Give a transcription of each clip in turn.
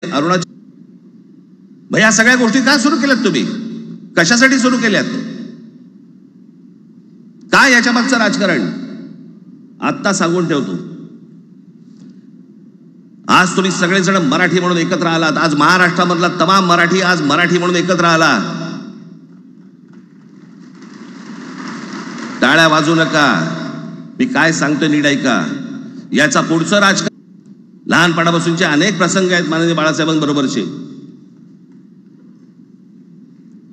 अरुणाचल भैया सगळ्या गोष्टी का सुरू केल्यात तुम्ही? कशासाठी सुरू केल्यात? काय याच्या मागचं राजकारण? आत्ता सांगून ठेवतो, आज तुम्ही सगळेजण मराठी म्हणून एकत्र आलात. आज महाराष्ट्रामधला तमाम मराठी आज मराठी म्हणून एकत्र आला. टाळ्या वाजू नका. मी काय सांगतोय नीट ऐका. याचा पुढचं राजकारण लहानपणापासूनचे अनेक प्रसंग आहेत माननीय बाळासाहेबांबरोबरचे,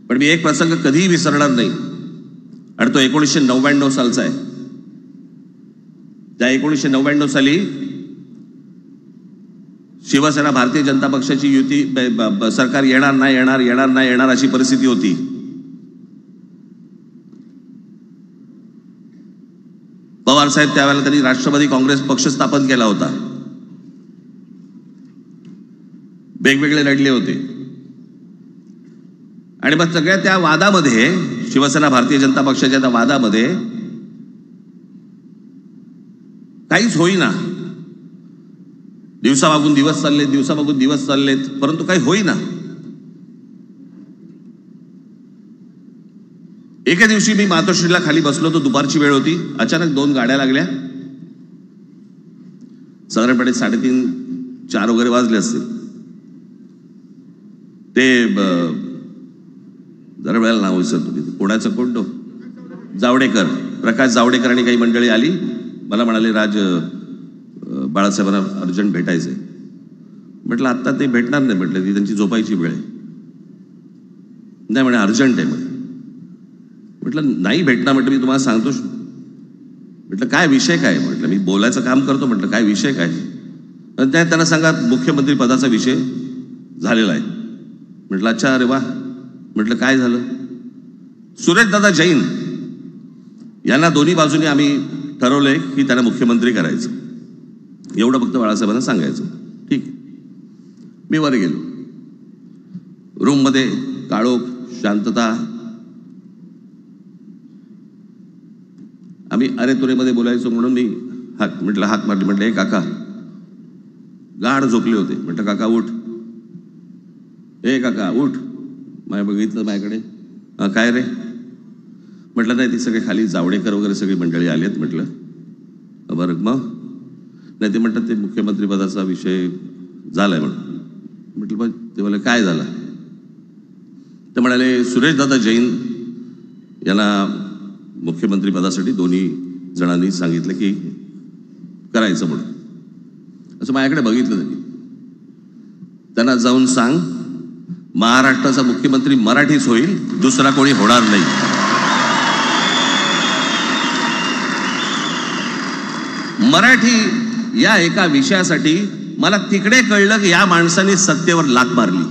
पण मी एक प्रसंग कधीही विसरणार नाही आणि तो 1999 सालचा आहे. त्या 1999 साली शिवसेना भारतीय जनता पक्षाची युती सरकार येणार नाही अशी परिस्थिती होती. पवार साहेब त्यावेळेला त्यांनी राष्ट्रवादी काँग्रेस पक्ष स्थापन केला होता. वेगवेगळे लढले होते आणि मग सगळ्या त्या वादामध्ये, शिवसेना भारतीय जनता पक्षाच्या त्या वादामध्ये काहीच होईना. दिवसामागून दिवस चाललेत परंतु काही होईना. एके दिवशी मी मातोश्रीला खाली बसलो होतो. दुपारची वेळ होती. अचानक 2 गाड्या लागल्या. साधारणपणे 3:30-4 वगैरे वाजले असतील. ते जरा वेळेला नाव विसरतो मी. कोणाचं कोणतो जावडेकर, प्रकाश जावडेकर आणि काही मंडळी आली. मला म्हणाले, राज बाळासाहेबांना अर्जंट भेटायचंय. म्हटलं आत्ता ते भेटणार नाही. म्हटलं ती त्यांची झोपायची वेळ आहे. नाही म्हणे अर्जंट आहे. म्हटलं नाही भेटणार. म्हटलं मी तुम्हाला सांगतो. म्हटलं काय विषय काय? म्हटलं मी बोलायचं काम करतो. म्हटलं काय विषय काय? त्यांना सांगा मुख्यमंत्री पदाचा विषय झालेला आहे. म्हटलं अच्छा, अरे वा. म्हटलं काय झालं? सुरेशदादा जैन यांना दोन्ही बाजूने आम्ही ठरवलंय की त्यांना मुख्यमंत्री करायचं. एवढं फक्त बाळासाहेबांना सांगायचं. ठीक. मी वर गेलो. रूममध्ये काळोख, शांतता. आम्ही अरे तुरेमध्ये बोलायचो म्हणून मी हाक मारली. म्हटलं हे काका गाढ झोपले होते. म्हटलं काका उठ. हे काका उठ. बघितलं माझ्याकडे. काय रे? म्हटलं नाही ती सगळे खाली जावडेकर वगैरे सगळी मंडळी आली आहेत. म्हटलं बरं मग? नाही ते म्हणतात ते मुख्यमंत्री पदाचा विषय झालाय म्हणून. म्हटलं पण ते म्हणाले काय झालं? ते म्हणाले सुरेशदादा जैन यांना मुख्यमंत्री पदासाठी दोन्ही जणांनी सांगितलं की करायचं म्हणून. असं माझ्याकडे बघितलं त्यांनी. त्यांना जाऊन सांग महाराष्ट्राचा मुख्यमंत्री मराठीच होईल, दुसरा कोणी होणार नाही. मराठी या एका विषयासाठी मला तिकडे कळलं की या माणसाने सत्तेवर लाथ मारली.